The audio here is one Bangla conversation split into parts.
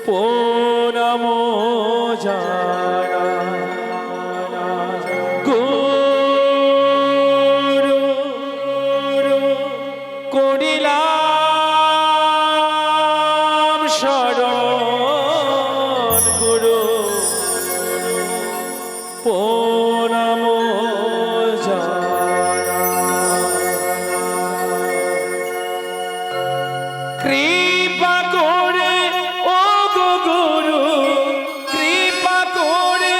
প্রণাম জানাই গুরু করিলাম শরণ গুরু প্রণাম কৃপা করে ও গো গুরু কৃপা করে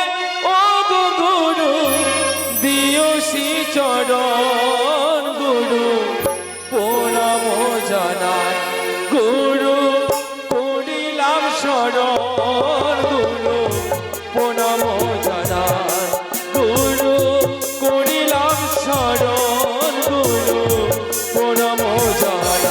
ও গো গুরু দিও শ্রী চরণ গুরু প্রণাম জানাই গুরু করিলাম শরণ গুরু প্রণাম জানাই গুরু করিলাম শরণ গুরু প্রণাম জানাই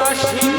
Thank you.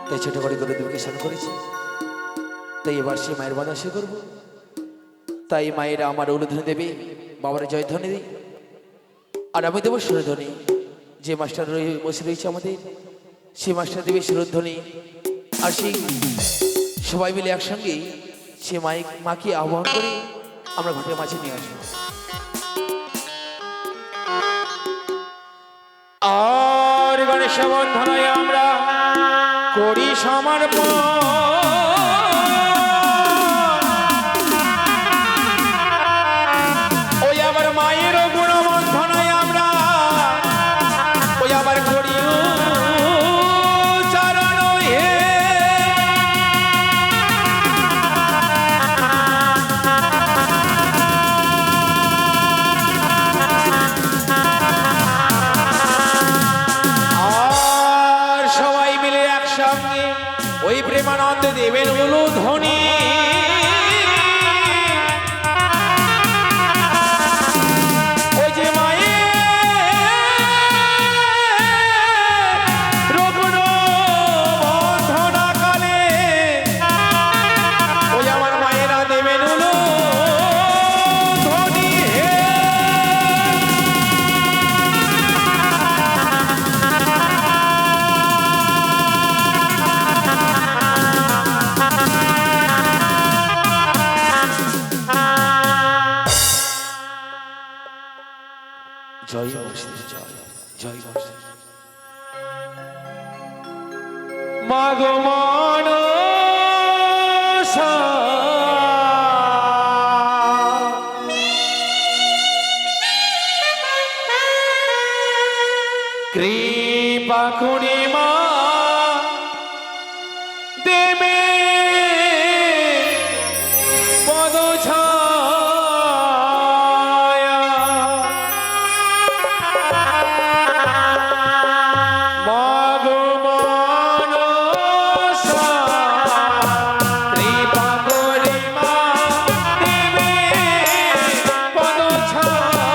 তাই ছোট করে গুরুদেবকে স্মরণ করেছি, তাই এবার সে মায়ের বাদাসে করবো। তাই মায়েরা আমার উলুধ্বনি দেবে, বাবার জয়ধ্বনি দিই, আর আমি দেবো সুরধ্বনি। যে মাস্টার বসে রয়েছে আমাদের, সে মাস্টার দেবে সুরধ্বনি। আর সেই সবাই মিলে একসঙ্গে সে মাকে আহ্বান করে আমরা ঘাটের মাঝে নিয়ে আসবো। আর গণেশ বন্ধনায় আমরা করি সমর্পণ। ওই আবার মায়ের গুণবন্ধনায় আমরা ওই আবার করি চরণ হে। ওই প্রেমানন্দ দেবের উলুধ্বনি ওই যে মায়ের রঘুন বন্ধনা কালে ওই আমার মায়েরা দেবেন উলুধ্বনি হে। জয় বর্ষির জয়, জয় বর্ষির। মাগো মনসা কৃপা করে মা দেবে পদ ছায়া। মাগো মনসা কৃপা করে মা দেবে পদ ছায়া।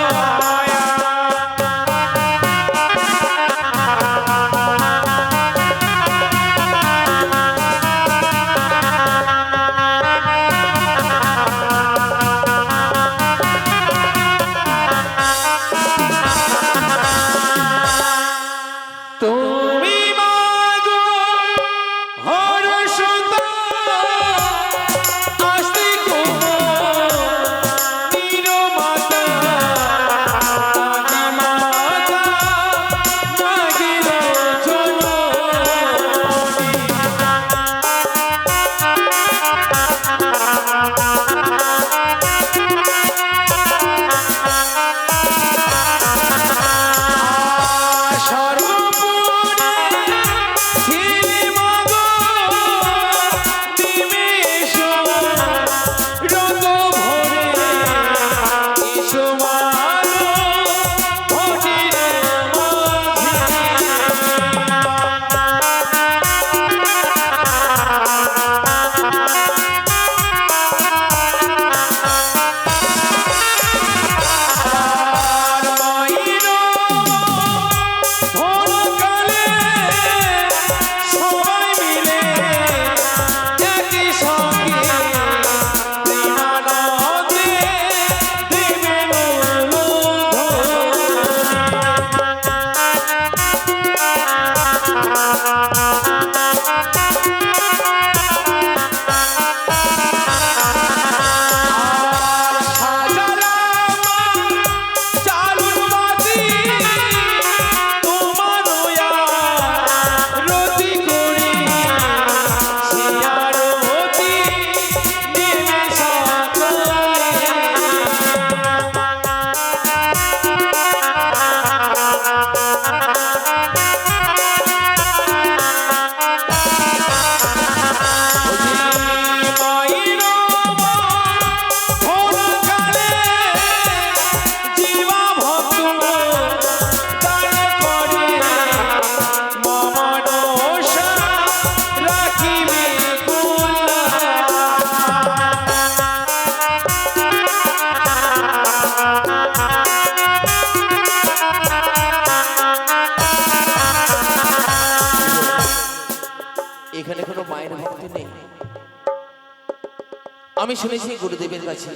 আমি শুনেছি গুরুদেবের কাছে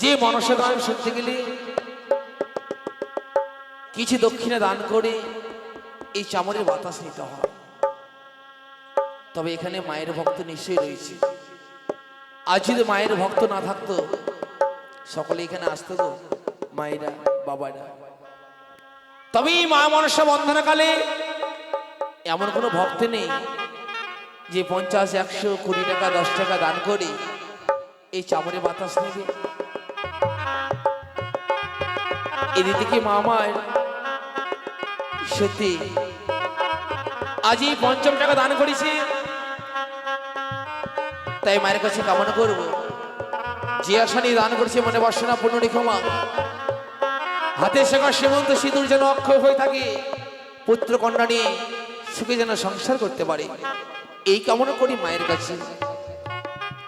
যে মনসা দান শুনতে গেলে কিছু দক্ষিণা দান করে এই চামড়ের বাতাস নিতে হয়। তবে এখানে মায়ের ভক্ত নিশ্চয়ই রয়েছে। আজ যদি মায়ের ভক্ত না থাকতো সকলে এখানে আসতো গো, মায়েরা বাবারা। তবে এই মা মনসা বন্দনাকালে এমন কোনো ভক্ত নেই যে 50, 100, 20 টাকা 10 টাকা দান করে এই চামড়ে বাতাস নেবে। এদিকে মা মায়ের সত্যি আজই 50 টাকা দান করেছে, তাই মায়ের কাছে কামনা করব যে আশা নিয়ে দান করছে মনে বাসনা পূর্ণ রেখো মা। হাতে শেখা সীমন্ত সিঁদুর যেন অক্ষয় হয়ে থাকে, পুত্র কন্যা নিয়ে সুখে যেন সংসার করতে পারে, এই কামনা করি মায়ের কাছে।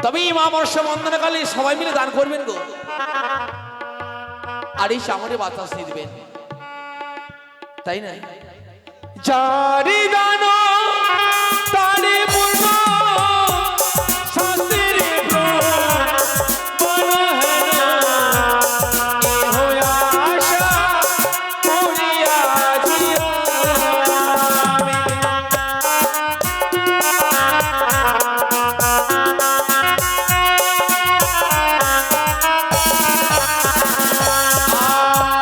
তবে মা মনসা বন্দনাকালে সবাই মিলে দান করবেন গো, আর এই চামড়ে বাতাস দিয়ে দিবেন, তাই না? জারি দান তারে পূর্ণ শাস্ত্রের বল হেনা এ হইয়া আশা করিয়া দিও আমি।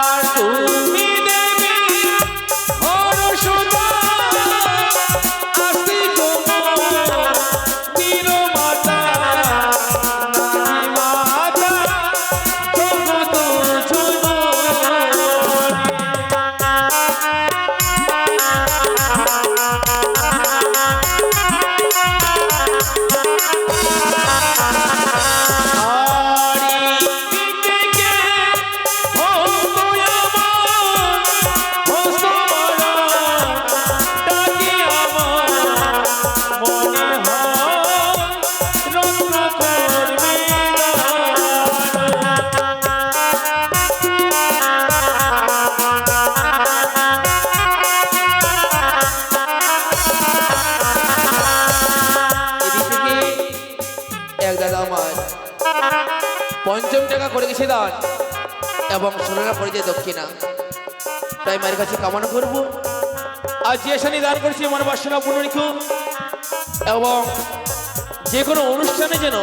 আর তুমি দেবী হর সুধা আসি তোমার নিরমাতা নাহি মাতা জগত এক দাদা আমার 50 টাকা করে গেছে দান এবং 16 টাকা করে যে দক্ষিণা, তাই মায়ের কাছে কামনা করব আজ যে শানি দান করছি মন বাসনা পূর্ণ রেখো, এবং যে কোনো অনুষ্ঠানে যেন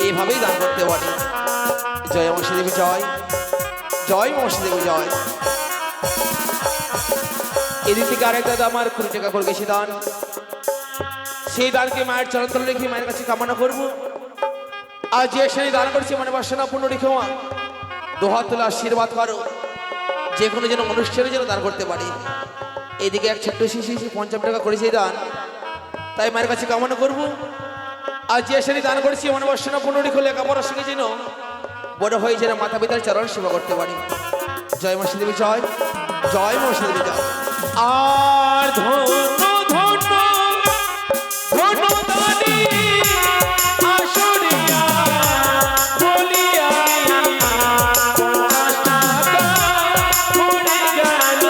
এইভাবেই দান করতে পারি। জয় মনসা দেবী জয়, জয় মনসা দেবী জয়। এদিক থেকে আরেক দাদা আমার 20 টাকা করে গেছে দান, সেই দানকে মায়ের চরণ তলে রেখে মায়ের কাছে কামনা করব আজ যে শানি দান করছি মনে বাসনা পূর্ণ রেখো মা, দুহাত তুলে আশীর্বাদ করো যে কোনো যেন অনুষ্ঠানে যেন দান করতে পারি। এইদিকে এক ছোট্ট শিশু 50 টাকা করেছে দান, তাই মায়ের কাছে কামনা করব আজ যে শানি দান করছি মনে বাসনা পূর্ণ রেখো, লেখাপড়া শিখে যেন বড় হয়ে যেন মাতা পিতার চরণ সেবা করতে পারি। জয় মনসা দেবী জয়, জয় মনসা দেবী জয়। আর ধন্য ধন্য ধন্য দানি আসরিয়া বলিয়া 50 টাকা পড়ে গেল।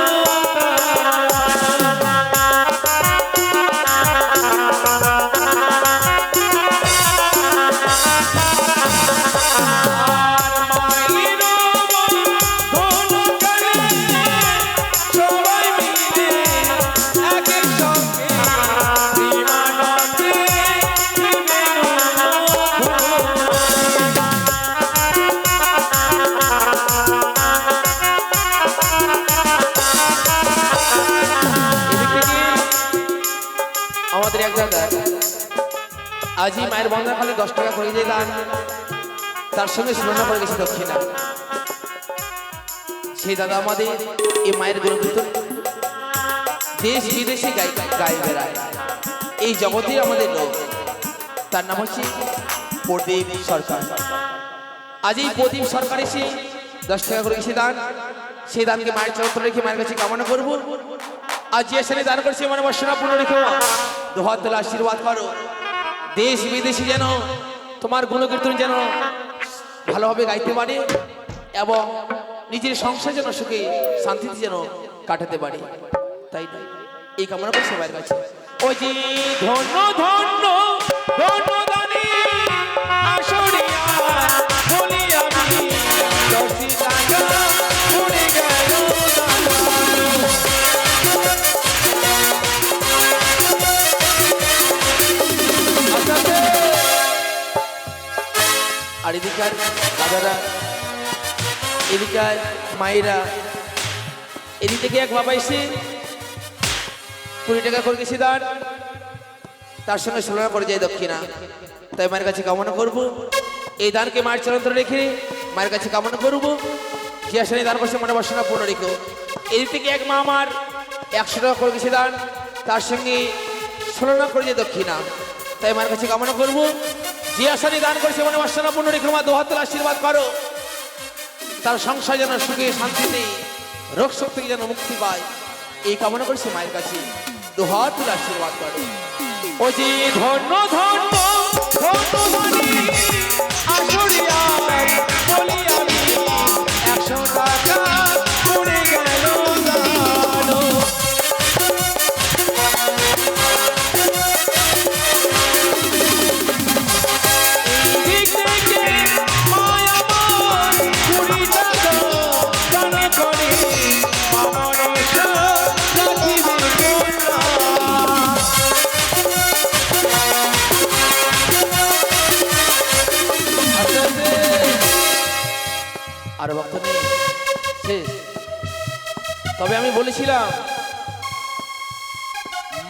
আমাদের এক দাদা আজই মায়ের বন্দনা খালি 10 টাকা করে দিয়ে দান, তার সঙ্গে 16 টাকা করে গেছে দক্ষিণা। সেই দাদা আমাদের এই মায়ের গুণকীর্তন দেশ বিদেশে গায়ে বেড়ায়, এই জগতেই আমাদের লোক। তার নাম হচ্ছে প্রদীপ সরকার। আজ এই প্রদীপ সরকার এসে 10 টাকা করে গেছে দান, সেই দানকে মায়ের চরণ তলে রেখে মায়ের কাছে কামনা করব আজ যে শানি দান করছে মনে বাসনা পূর্ণ রেখো, দুহাত তুলে আশীর্বাদ করো দেশ বিদেশে যেন তোমার গুণকীর্তন যেন ভালোভাবে গাইতে পারে এবং নিজের সংসার যেন সুখে শান্তিতে যেন কাটাতে পারে, তাই এই কামনা করছে মায়ের কাছে। ওই যে ধন্য ধন্য ধন্য দানি এদিকার দাদারা, এদিকার মায়েরা, এদিক থেকে এক বাবা এসে 20 টাকা করে গেছি দান, তার সঙ্গে 16 করে যায় দক্ষিণা। তাই মায়ের কাছে কামনা করব এই দানকে মায়ের চরণতলে রেখে মায়ের কাছে কামনা করব যে আসলে দান করছে মনে বাসনা পূর্ণ রেখো। এদিক থেকে এক মা আমার 100 টাকা করে গেছে দান, তার সঙ্গে 16 করে যায় দক্ষিণা। তাই মায়ের কাছে কামনা করব যে আসলে দান করছে মনে বাসনা পূর্ণ রেখো মা 2 হাত তুলে আশীর্বাদ করো, তার সংসার যেন সুখে শান্তিতে রোগ শোক থেকে যেন মুক্তি পায় এই কামনা করছে মায়ের কাছে 2 হাত তুলে আশীর্বাদ করো। ও যে ধন্য ধন্য ধন্যবাণী আসরিয়া বলি আমি 100 টাকা পড়ে গেল দানো। এই দিক থেকে মায় আমার 20 টাকা দান করে আমার আশা রাখিবে কল্যাণ। আর ভক্ত নেই শেষ। তবে আমি বলেছিলাম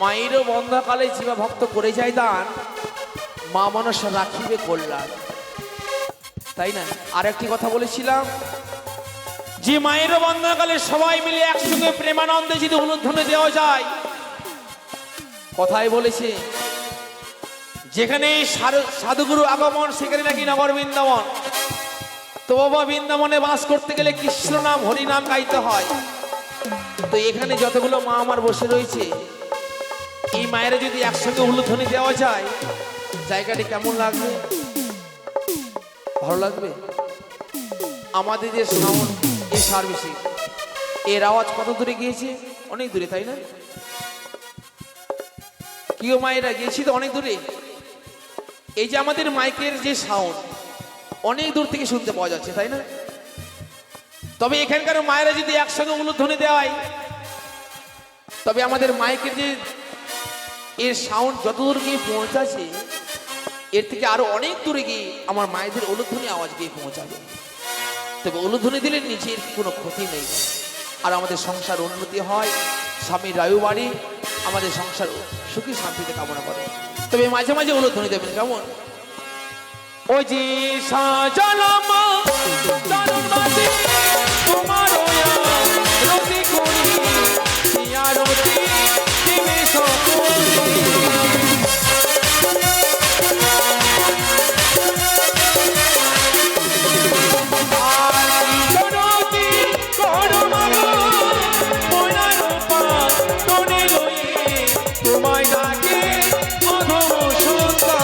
মায়েরও বন্ধাকালে জীবা ভক্ত করে যায় দান মা মনসা রাখিবে কল্যাণ, তাই না? আর একটি কথা বলেছিলাম যে মায়ের বন্দনাকালে সবাই মিলে একসঙ্গে প্রেমানন্দে যদি উলুধ্বনি দেওয়া যায়, কথাই বলেছে যেখানে সাধুগুরু আগমন সেখানে নাকি নগর বৃন্দাবন। তো বাবা বৃন্দাবনে বাস করতে গেলে কৃষ্ণ নাম হরি নাম গাইতে হয়। তো এখানে যতগুলো মা আমার বসে রয়েছে এই মায়ের যদি একসঙ্গে উলুধ্বনি দেওয়া যায়, জায়গাটি কেমন লাগবে? ভালো লাগবে? আমাদের যে সাউন্ড এই সার্ভিসে এর আওয়াজ কত দূরে গিয়েছে? অনেক দূরে, তাই না? কিও মায়েরা গিয়েছি তো অনেক দূরে। এই যে আমাদের মাইকের যে সাউন্ড অনেক দূর থেকে শুনতে পাওয়া যাচ্ছে, তাই না? তবে এখানকার মায়েরা যদি একসঙ্গে উলুধ্বনি দেওয়ায়, তবে আমাদের মাইকের যে এর সাউন্ড যত দূর গিয়ে পৌঁছাচ্ছে এর থেকে আরো অনেক দূরে গিয়ে আমার মায়েদের উলুধ্বনি আওয়াজ গিয়ে পৌঁছাবে। তবে উলুধ্বনি দিলে নিজের কোনো ক্ষতি নেই, আর আমাদের সংসার উন্নতি হয়, স্বামীর আয়ু বাড়ি, আমাদের সংসার সুখী শান্তিতে কামনা করে। তবে মাঝে মাঝে উলুধ্বনি দেবেন, কেমন? ও যে সাজালাম তরুণাতে তোমার রতি করি রতি দেবে সকলে। তোমায় ডাকে অধম সন্তান।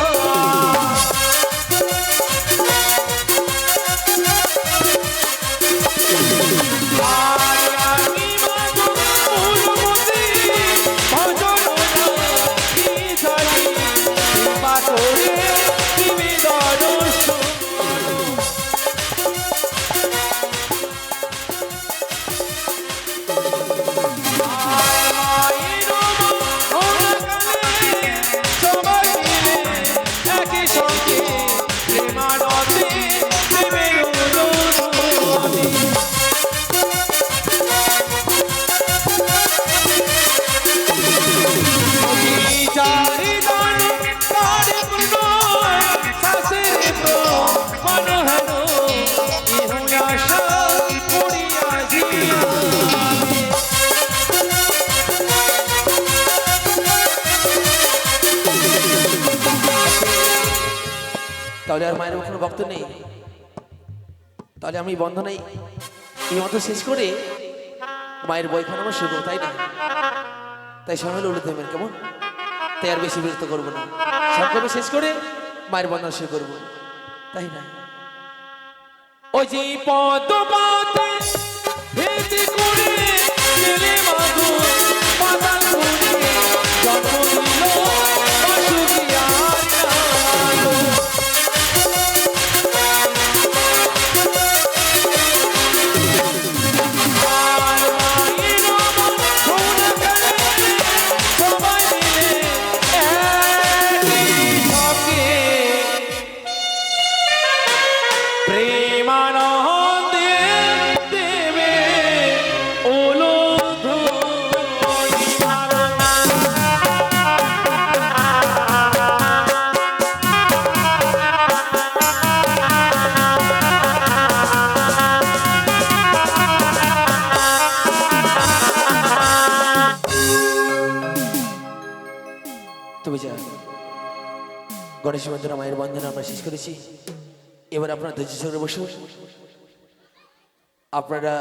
তাহলে আর মায়ের কোনো ভক্ত নেই? তাহলে আমি বন্ধনে এই মতো শেষ করে মায়ের বইখানে আমার শুরু, তাই না? তাই সবাই উল্লে দেবেন, কেমন? তাই আর বেশি বিরক্ত করবো না, সংক্ষেপে শেষ করে মায়ের বন্ধন শুরু করবো, তাই না? ওই যে পদ্মাতে ভেদি করে গেলে মাধু পাতাল করে জন্ম দিল বাসুকি আর নালো। আর মায়ের আমার সোনা কানে সবাই মিলে একই সঙ্গে গণেশ বন্দনা মায়ের বন্দনা আমরা শেষ করেছি। এবার আপনারা ধৈর্য সহকারে বসুন। আপনারা